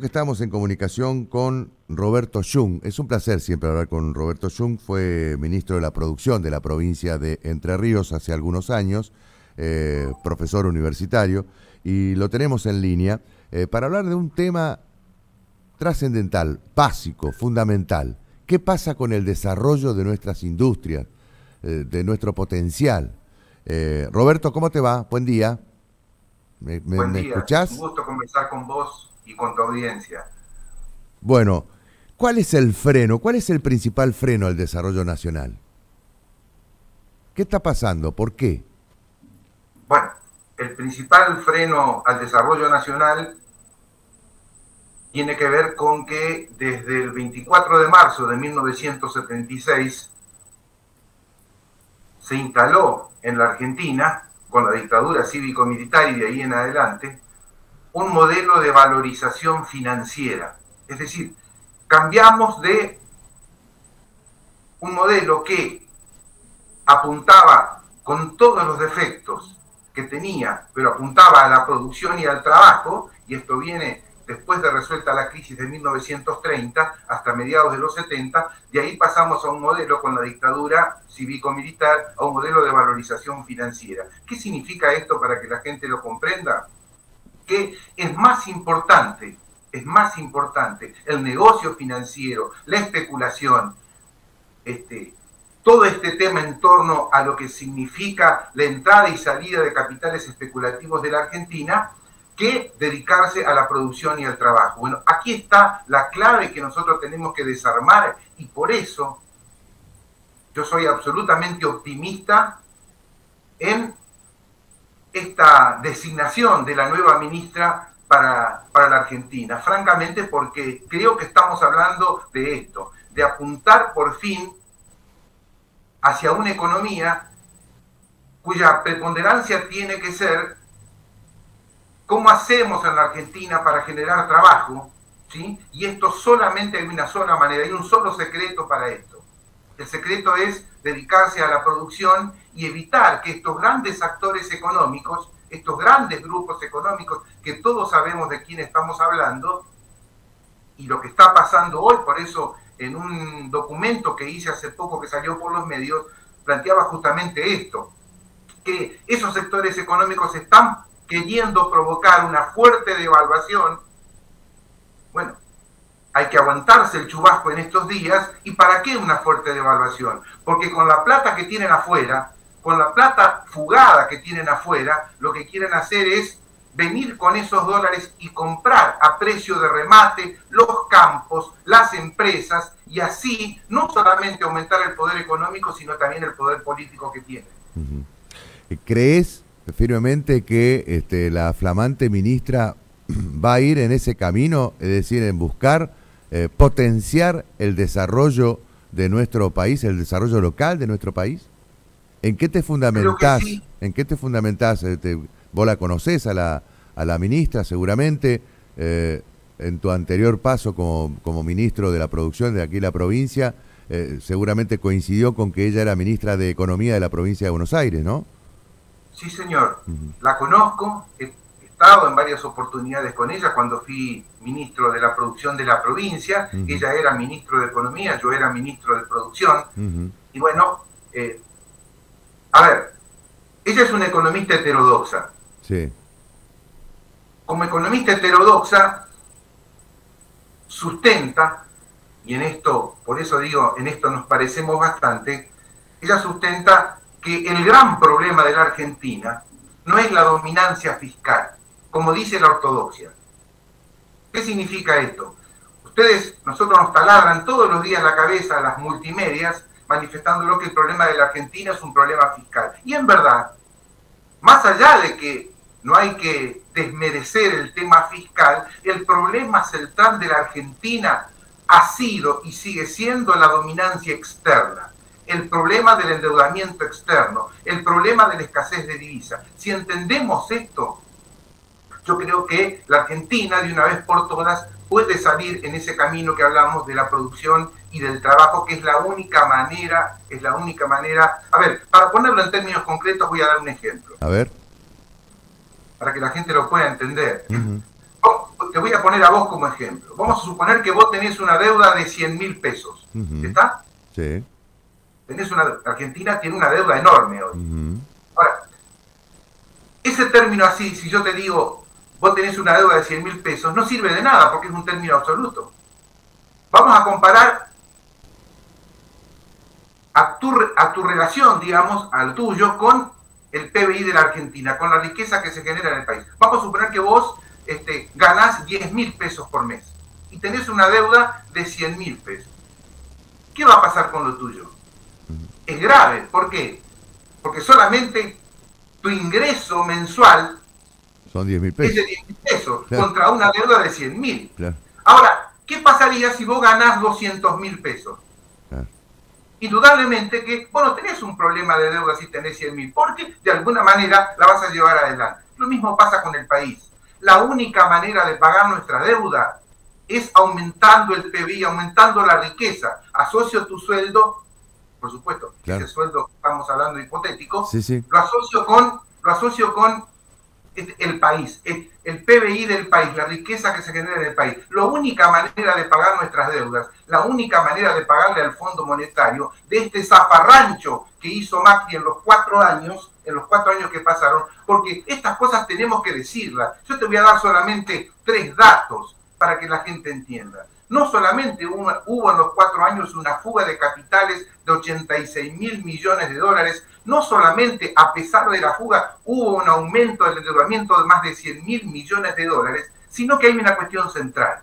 Estamos en comunicación con Roberto Jung. Es un placer siempre hablar con Roberto Jung. Fue ministro de la Producción de la provincia de Entre Ríos hace algunos años, profesor universitario, y lo tenemos en línea para hablar de un tema trascendental, básico, fundamental. ¿Qué pasa con el desarrollo de nuestras industrias, de nuestro potencial? Roberto, ¿cómo te va? Buen día. Buen Me día, un escuchás? gusto conversar con vos y con tu audiencia. Bueno, ¿cuál es el freno? ¿Cuál es el principal freno al desarrollo nacional? ¿Qué está pasando? ¿Por qué? Bueno, el principal freno al desarrollo nacional tiene que ver con que desde el 24 de marzo de 1976 se instaló en la Argentina, con la dictadura cívico-militar y de ahí en adelante, un modelo de valorización financiera. Es decir, cambiamos de un modelo que apuntaba con todos los defectos que tenía, pero apuntaba a la producción y al trabajo, y esto viene después de resuelta la crisis de 1930 hasta mediados de los 70, de ahí pasamos a un modelo con la dictadura cívico-militar, a un modelo de valorización financiera. ¿Qué significa esto para que la gente lo comprenda? Que es más importante el negocio financiero, la especulación, todo este tema en torno a lo que significa la entrada y salida de capitales especulativos de la Argentina, que dedicarse a la producción y al trabajo. Bueno, aquí está la clave que nosotros tenemos que desarmar, y por eso yo soy absolutamente optimista en esta designación de la nueva ministra para la Argentina, francamente, porque creo que estamos hablando de esto, de apuntar por fin hacia una economía cuya preponderancia tiene que ser cómo hacemos en la Argentina para generar trabajo, ¿sí? Y esto solamente hay una sola manera, hay un solo secreto para esto. El secreto es dedicarse a la producción y evitar que estos grandes actores económicos, estos grandes grupos económicos, que todos sabemos de quién estamos hablando, y lo que está pasando hoy, por eso en un documento que hice hace poco que salió por los medios, planteaba justamente esto, que esos sectores económicos están queriendo provocar una fuerte devaluación. Bueno, hay que aguantarse el chubasco en estos días. ¿Y para qué una fuerte devaluación? Porque con la plata que tienen afuera, con la plata fugada que tienen afuera, lo que quieren hacer es venir con esos dólares y comprar a precio de remate los campos, las empresas, y así no solamente aumentar el poder económico, sino también el poder político que tienen. ¿Crees firmemente que la flamante ministra va a ir en ese camino, es decir, en buscar potenciar el desarrollo de nuestro país, el desarrollo local de nuestro país? ¿En qué te Creo que fundamentás? sí. ¿En qué te fundamentás? Vos la conocés a la ministra seguramente, en tu anterior paso como ministro de la producción de aquí la provincia, seguramente coincidió con que ella era ministra de Economía de la provincia de Buenos Aires, ¿no? Sí, señor. Ujú, La conozco, he estado en varias oportunidades con ella cuando fui ministro de la producción de la provincia. ujú, Ella era ministro de Economía, yo era ministro de Producción. ujú. Y bueno, a ver, ella es una economista heterodoxa. Sí. Como economista heterodoxa, sustenta, y en esto, por eso digo, en esto nos parecemos bastante, ella sustenta que el gran problema de la Argentina no es la dominancia fiscal, como dice la ortodoxia. ¿Qué significa esto? Nosotros nos taladran todos los días la cabeza a las multimedias manifestándolo que el problema de la Argentina es un problema fiscal. Y en verdad, más allá de que no hay que desmerecer el tema fiscal, el problema central de la Argentina ha sido y sigue siendo la dominancia externa, el problema del endeudamiento externo, el problema de la escasez de divisas. Si entendemos esto, yo creo que la Argentina, de una vez por todas, puede salir en ese camino que hablamos de la producción y del trabajo, que es la única manera, A ver, para ponerlo en términos concretos voy a dar un ejemplo, A ver. para que la gente lo pueda entender. Ujú, te voy a poner a vos como ejemplo. Vamos a suponer que vos tenés una deuda de 100.000 pesos. ¿Está? Sí. Argentina tiene una deuda enorme hoy. Ahora, ese término así, si yo te digo, vos tenés una deuda de 100.000 pesos, no sirve de nada porque es un término absoluto. Vamos a comparar a tu relación, digamos, al tuyo, con el PBI de la Argentina, con la riqueza que se genera en el país. Vamos a suponer que vos ganás 10.000 pesos por mes y tenés una deuda de 100.000 pesos. ¿Qué va a pasar con lo tuyo? Es grave. ¿Por qué? Porque solamente tu ingreso mensual son 10.000 pesos. Es de 10.000 pesos, claro, contra una deuda de 100.000. Claro. Ahora, ¿qué pasaría si vos ganás 200.000 pesos? Claro. Indudablemente que vos no tenés un problema de deuda si tenés 100.000, porque de alguna manera la vas a llevar adelante. Lo mismo pasa con el país. La única manera de pagar nuestra deuda es aumentando el PBI, aumentando la riqueza. Asocio tu sueldo, por supuesto, claro, ese sueldo que estamos hablando hipotético, sí. lo asocio con el país, el PBI del país, la riqueza que se genera en el país. La única manera de pagar nuestras deudas, la única manera de pagarle al Fondo Monetario de este zafarrancho que hizo Macri en los 4 años que pasaron, porque estas cosas tenemos que decirlas. Yo te voy a dar solamente 3 datos para que la gente entienda. No solamente hubo en los 4 años una fuga de capitales de 86.000 millones de dólares, no solamente a pesar de la fuga hubo un aumento del endeudamiento de más de 100.000 millones de dólares, sino que hay una cuestión central.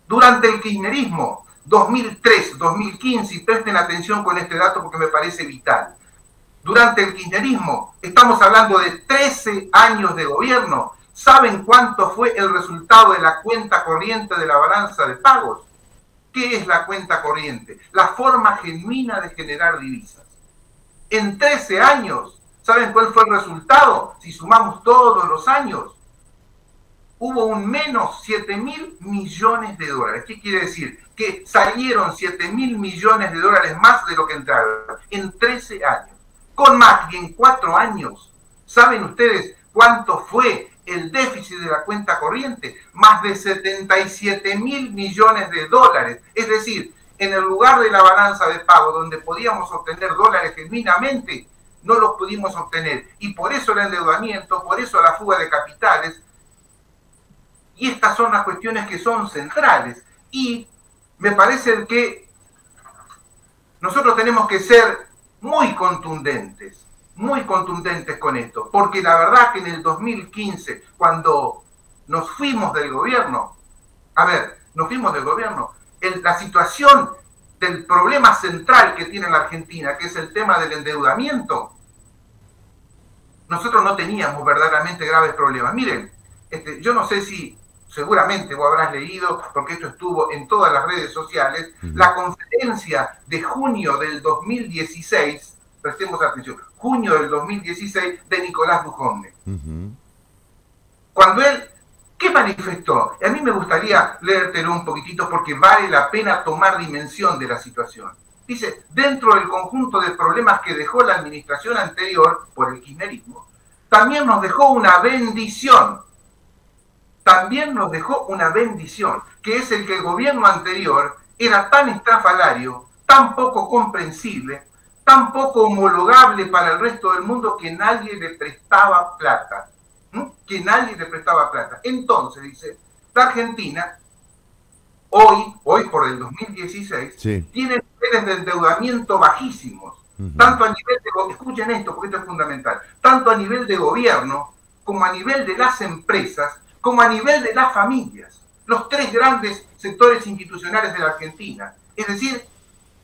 Durante el kirchnerismo, 2003, 2015, y presten atención con este dato porque me parece vital. Durante el kirchnerismo, estamos hablando de 13 años de gobierno. ¿Saben cuánto fue el resultado de la cuenta corriente de la balanza de pagos? ¿Qué es la cuenta corriente? La forma genuina de generar divisas. En 13 años, ¿saben cuál fue el resultado? Si sumamos todos los años, hubo un menos 7.000 millones de dólares. ¿Qué quiere decir? Que salieron 7.000 millones de dólares más de lo que entraron en 13 años. Con Macri en 4 años, ¿saben ustedes cuánto fue el déficit de la cuenta corriente? Más de 77.000 millones de dólares. Es decir, en el lugar de la balanza de pago, donde podíamos obtener dólares genuinamente, no los pudimos obtener. Y por eso el endeudamiento, por eso la fuga de capitales. Y estas son las cuestiones que son centrales. Y me parece que nosotros tenemos que ser muy contundentes con esto. Porque la verdad que en el 2015, cuando nos fuimos del gobierno, la situación del problema central que tiene la Argentina, que es el tema del endeudamiento, nosotros no teníamos verdaderamente graves problemas. Miren, yo no sé si, seguramente vos habrás leído, porque esto estuvo en todas las redes sociales, la conferencia de junio del 2016, prestemos atención, junio del 2016, de Nicolás Dujovne. Cuando él, ¿qué manifestó? Y a mí me gustaría leértelo un poquitito porque vale la pena tomar dimensión de la situación. Dice, dentro del conjunto de problemas que dejó la administración anterior por el kirchnerismo, también nos dejó una bendición. Que es el que el gobierno anterior era tan estrafalario, tan poco comprensible, tan poco homologable para el resto del mundo que nadie le prestaba plata. Entonces, dice, la Argentina, hoy por el 2016, sí, tiene niveles de endeudamiento bajísimos, tanto a nivel de, escuchen esto porque esto es fundamental, tanto a nivel de gobierno, como a nivel de las empresas, como a nivel de las familias, los 3 grandes sectores institucionales de la Argentina. Es decir,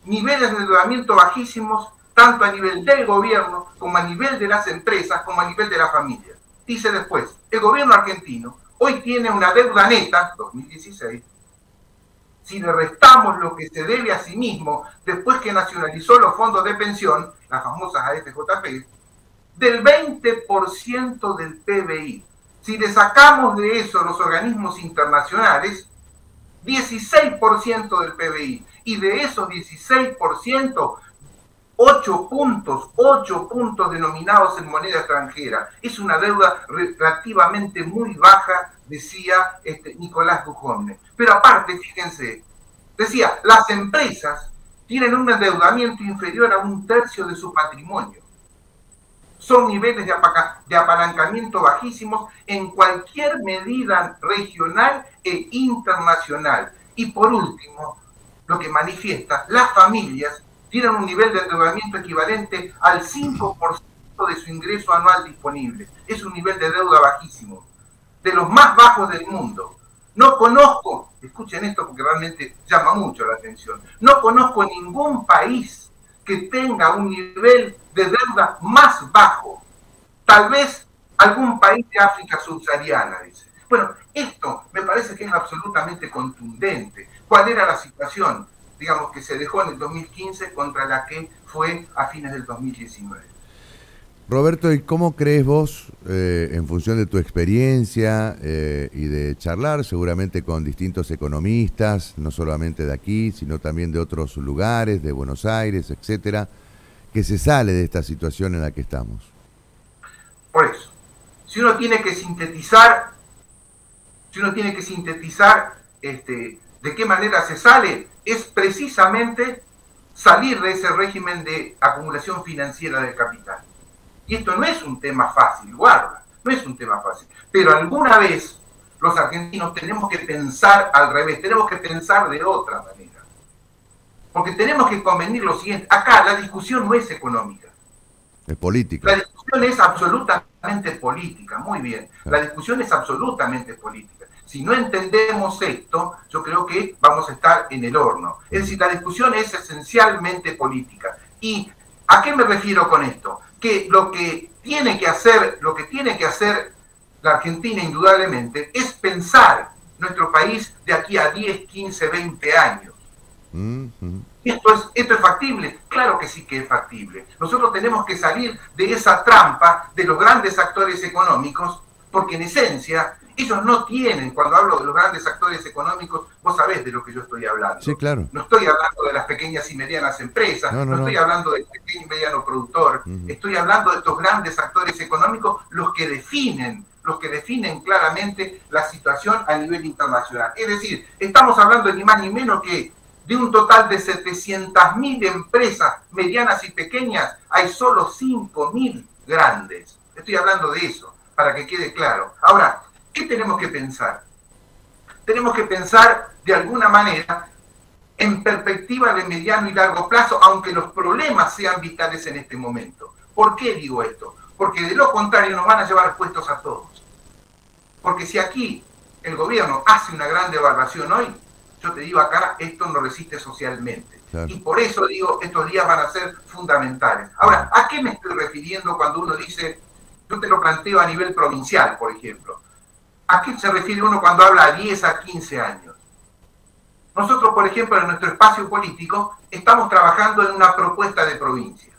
niveles de endeudamiento bajísimos, tanto a nivel del gobierno, como a nivel de las empresas, como a nivel de la familia. Dice después, el gobierno argentino hoy tiene una deuda neta, 2016, si le restamos lo que se debe a sí mismo después que nacionalizó los fondos de pensión, las famosas AFJP, del 20% del PBI. Si le sacamos de eso los organismos internacionales, 16% del PBI. Y de esos 16%, 8 puntos denominados en moneda extranjera. Es una deuda relativamente muy baja decía Nicolás Dujovne. Pero aparte, fíjense, decía, las empresas tienen un endeudamiento inferior a 1/3 de su patrimonio. Son niveles de apalancamiento bajísimos en cualquier medida regional e internacional. Y por último, lo que manifiesta, las familias tienen un nivel de endeudamiento equivalente al 5% de su ingreso anual disponible. Es un nivel de deuda bajísimo, de los más bajos del mundo. No conozco, escuchen esto porque realmente llama mucho la atención, no conozco ningún país que tenga un nivel de deuda más bajo. Tal vez algún país de África subsahariana, dice. Bueno, esto me parece que es absolutamente contundente. ¿Cuál era la situación, digamos, que se dejó en el 2015 contra la que fue a fines del 2019? Roberto, ¿y cómo crees vos, en función de tu experiencia y de charlar seguramente con distintos economistas, no solamente de aquí, sino también de otros lugares, de Buenos Aires, etcétera, que se sale de esta situación en la que estamos? Por eso, si uno tiene que sintetizar, de qué manera se sale, es precisamente salir de ese régimen de acumulación financiera del capital. Y esto no es un tema fácil, guarda, no es un tema fácil. Pero alguna vez los argentinos tenemos que pensar al revés, tenemos que pensar de otra manera. Porque tenemos que convenir lo siguiente, acá la discusión no es económica. Es política. La discusión es absolutamente política, muy bien. La discusión es absolutamente política. Si no entendemos esto, yo creo que vamos a estar en el horno. Es decir, la discusión es esencialmente política. ¿Y a qué me refiero con esto? Que lo que tiene que hacer la Argentina indudablemente es pensar nuestro país de aquí a 10, 15, 20 años. ¿Esto es factible? Claro que sí que es factible. Nosotros tenemos que salir de esa trampa de los grandes actores económicos, porque en esencia ellos no tienen, cuando hablo de los grandes actores económicos, vos sabés de lo que yo estoy hablando. Sí, claro. No estoy hablando de las pequeñas y medianas empresas, no estoy hablando del pequeño y mediano productor, estoy hablando de estos grandes actores económicos, los que definen claramente la situación a nivel internacional. Es decir, estamos hablando ni más ni menos que de un total de 700.000 empresas medianas y pequeñas, hay solo 5.000 grandes. Estoy hablando de eso, para que quede claro. Ahora, ¿qué tenemos que pensar? Tenemos que pensar de alguna manera en perspectiva de mediano y largo plazo, aunque los problemas sean vitales en este momento. ¿Por qué digo esto? Porque de lo contrario nos van a llevar puestos a todos. Porque si aquí el gobierno hace una gran devaluación hoy, yo te digo acá, esto no resiste socialmente. Claro. Y por eso digo, estos días van a ser fundamentales. Ahora, ¿a qué me estoy refiriendo cuando uno dice, yo te lo planteo a nivel provincial, por ejemplo? ¿A qué se refiere uno cuando habla a 10 a 15 años? Nosotros, por ejemplo, en nuestro espacio político, estamos trabajando en una propuesta de provincia.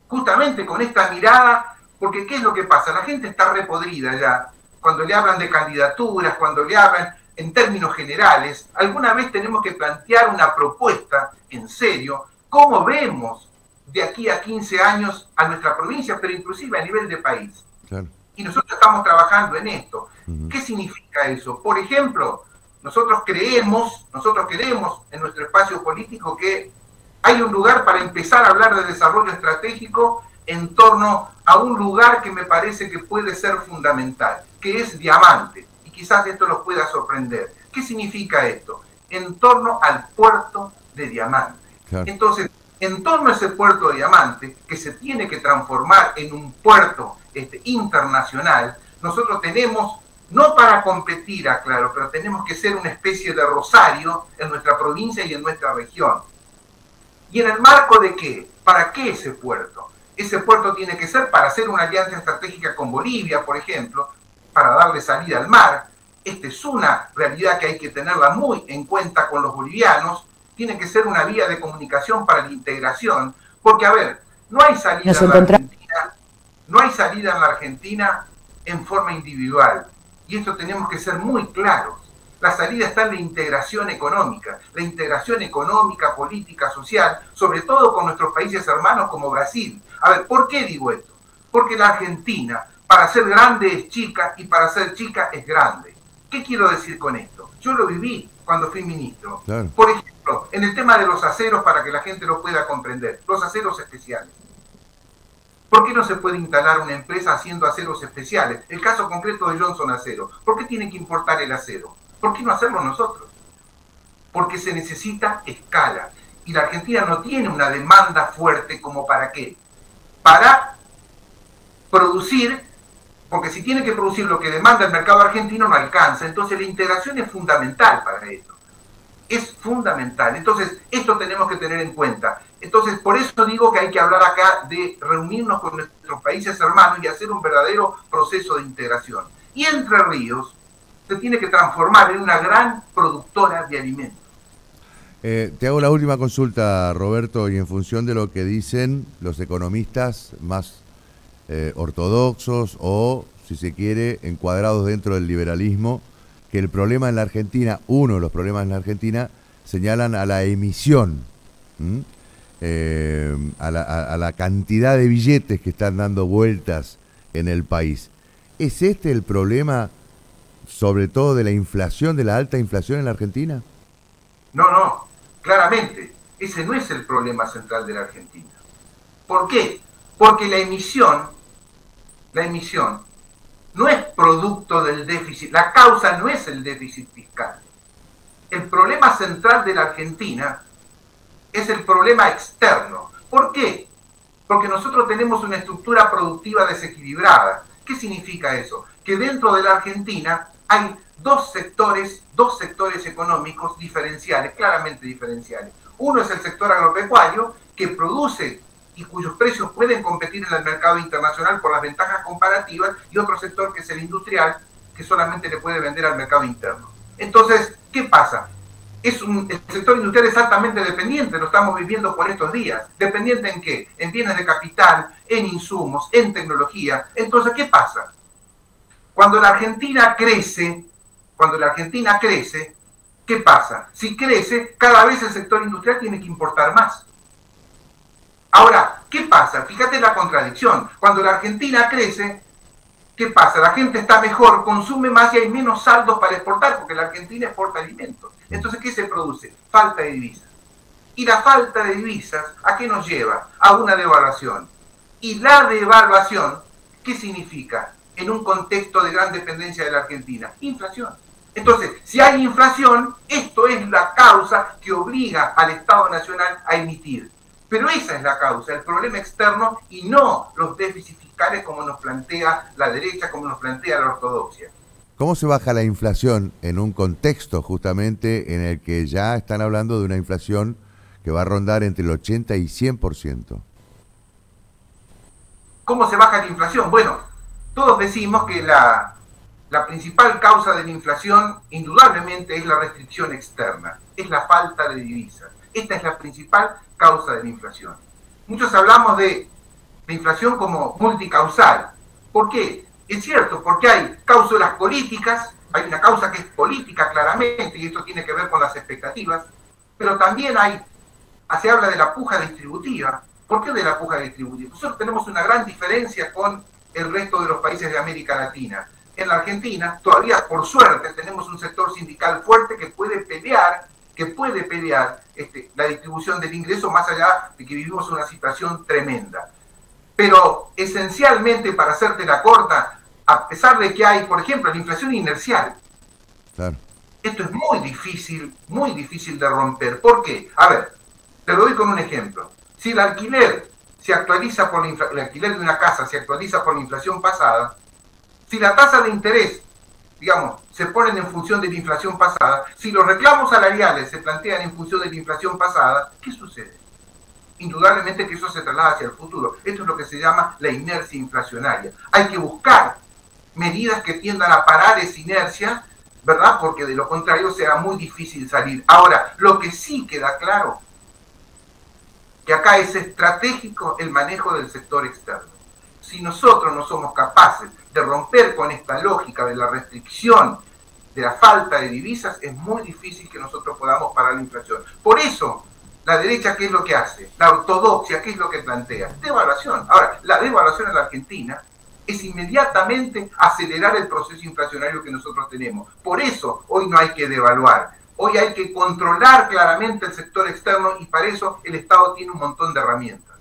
Justamente con esta mirada, porque ¿qué es lo que pasa? La gente está repodrida ya. Cuando le hablan de candidaturas, cuando le hablan en términos generales, alguna vez tenemos que plantear una propuesta en serio, cómo vemos de aquí a 15 años a nuestra provincia, pero inclusive a nivel de país. Claro. Y nosotros estamos trabajando en esto. ¿Qué significa eso? Por ejemplo, nosotros creemos en nuestro espacio político que hay un lugar para empezar a hablar de desarrollo estratégico en torno a un lugar que me parece que puede ser fundamental, que es Diamante. Y quizás esto los pueda sorprender. ¿Qué significa esto? En torno al puerto de Diamante. Claro. Entonces, en torno a ese puerto de Diamante, que se tiene que transformar en un puerto internacional, nosotros tenemos, no para competir, aclaro, pero tenemos que ser una especie de rosario en nuestra provincia y en nuestra región. ¿Y en el marco de qué? ¿Para qué ese puerto? Ese puerto tiene que ser para hacer una alianza estratégica con Bolivia, por ejemplo, para darle salida al mar. Esta es una realidad que hay que tenerla muy en cuenta con los bolivianos. Tiene que ser una vía de comunicación para la integración, porque, a ver, no hay salida en la Argentina en forma individual, y esto tenemos que ser muy claros. La salida está en la integración económica, política, social, sobre todo con nuestros países hermanos como Brasil. A ver, ¿por qué digo esto? Porque la Argentina para ser grande es chica y para ser chica es grande. ¿Qué quiero decir con esto? Yo lo viví cuando fui ministro. Claro. Por ejemplo, en el tema de los aceros, para que la gente lo pueda comprender, los aceros especiales. ¿Por qué no se puede instalar una empresa haciendo aceros especiales? El caso concreto de Johnson Acero. ¿Por qué tienen que importar el acero? ¿Por qué no hacerlo nosotros? Porque se necesita escala. Y la Argentina no tiene una demanda fuerte como para qué. Para producir, porque si tiene que producir lo que demanda el mercado argentino no alcanza. Entonces la integración es fundamental para esto. Es fundamental. Entonces esto tenemos que tener en cuenta. Entonces por eso digo que hay que hablar acá de reunirnos con nuestros países hermanos y hacer un verdadero proceso de integración. Y Entre Ríos se tiene que transformar en una gran productora de alimentos. Te hago la última consulta, Roberto, y en función de lo que dicen los economistas más ortodoxos o, si se quiere, encuadrados dentro del liberalismo, que el problema en la Argentina, uno de los problemas en la Argentina, señalan a la emisión, a la cantidad de billetes que están dando vueltas en el país. ¿Es este el problema, sobre todo de la inflación, de la alta inflación en la Argentina? No, claramente, ese no es el problema central de la Argentina. ¿Por qué? Porque la emisión no es producto del déficit, la causa no es el déficit fiscal. El problema central de la Argentina es el problema externo. ¿Por qué? Porque nosotros tenemos una estructura productiva desequilibrada. ¿Qué significa eso? Que dentro de la Argentina hay dos sectores económicos diferenciales, claramente diferenciales. Uno es el sector agropecuario, que produce y cuyos precios pueden competir en el mercado internacional por las ventajas comparativas, y otro sector que es el industrial, que solamente le puede vender al mercado interno. Entonces, ¿qué pasa? El sector industrial es altamente dependiente, lo estamos viviendo por estos días. ¿Dependiente en qué? En bienes de capital, en insumos, en tecnología. Entonces, ¿qué pasa? Cuando la Argentina crece, ¿qué pasa? Si crece, cada vez el sector industrial tiene que importar más. Ahora, ¿qué pasa? Fíjate la contradicción. Cuando la Argentina crece, ¿qué pasa? La gente está mejor, consume más y hay menos saldos para exportar, porque la Argentina exporta alimentos. Entonces, ¿qué se produce? Falta de divisas. Y la falta de divisas, ¿a qué nos lleva? A una devaluación. Y la devaluación, ¿qué significa? En un contexto de gran dependencia de la Argentina, inflación. Entonces, si hay inflación, esto es la causa que obliga al Estado Nacional a emitir. Pero esa es la causa, el problema externo, y no los déficits fiscales como nos plantea la derecha, como nos plantea la ortodoxia. ¿Cómo se baja la inflación en un contexto justamente en el que ya están hablando de una inflación que va a rondar entre el 80 y 100%? ¿Cómo se baja la inflación? Bueno, todos decimos que la principal causa de la inflación indudablemente es la restricción externa, es la falta de divisas. Esta es la principal causa de la inflación. Muchos hablamos de la inflación como multicausal. ¿Por qué? Es cierto, porque hay causas políticas, hay una causa que es política claramente, y esto tiene que ver con las expectativas, pero también se habla de la puja distributiva. ¿Por qué de la puja distributiva? Nosotros tenemos una gran diferencia con el resto de los países de América Latina. En la Argentina, todavía por suerte, tenemos un sector sindical fuerte que puede pelear la distribución del ingreso, más allá de que vivimos una situación tremenda. Pero esencialmente, para hacerte la corta, a pesar de que hay, por ejemplo, la inflación inercial, claro, esto es muy difícil de romper. ¿Por qué? A ver, te lo doy con un ejemplo. Si el alquiler se actualiza por el alquiler de una casa se actualiza por la inflación pasada, si la tasa de interés, digamos, se ponen en función de la inflación pasada, si los reclamos salariales se plantean en función de la inflación pasada, ¿qué sucede? Indudablemente que eso se traslada hacia el futuro. Esto es lo que se llama la inercia inflacionaria. Hay que buscar medidas que tiendan a parar esa inercia, ¿verdad? Porque de lo contrario será muy difícil salir. Ahora, lo que sí queda claro, que acá es estratégico el manejo del sector externo. Si nosotros no somos capaces de romper con esta lógica de la restricción, de la falta de divisas, es muy difícil que nosotros podamos parar la inflación. Por eso, la derecha, ¿qué es lo que hace? La ortodoxia, ¿qué es lo que plantea? Devaluación. Ahora, la devaluación en la Argentina es inmediatamente acelerar el proceso inflacionario que nosotros tenemos. Por eso hoy no hay que devaluar, hoy hay que controlar claramente el sector externo y para eso el Estado tiene un montón de herramientas.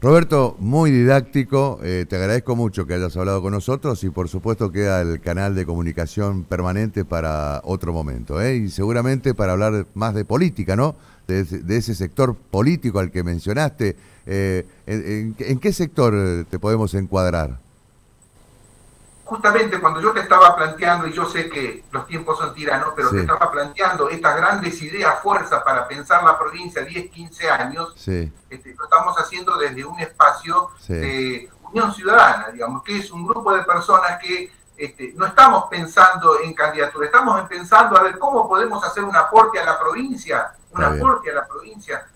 Roberto, muy didáctico, te agradezco mucho que hayas hablado con nosotros y por supuesto queda el canal de comunicación permanente para otro momento, y seguramente para hablar más de política, ¿no? De ese sector político al que mencionaste. ¿En qué sector te podemos encuadrar? Justamente cuando yo te estaba planteando, y yo sé que los tiempos son tiranos, pero sí, te estaba planteando estas grandes ideas, fuerzas para pensar la provincia 10, 15 años, sí, lo estamos haciendo desde un espacio sí, de unión ciudadana, digamos, que es un grupo de personas que no estamos pensando en candidatura, estamos pensando a ver cómo podemos hacer un aporte a la provincia,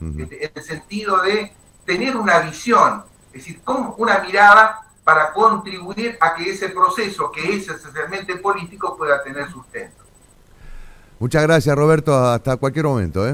en el sentido de tener una visión, es decir, una mirada para contribuir a que ese proceso, que es esencialmente político, pueda tener sustento. Muchas gracias, Roberto. Hasta cualquier momento,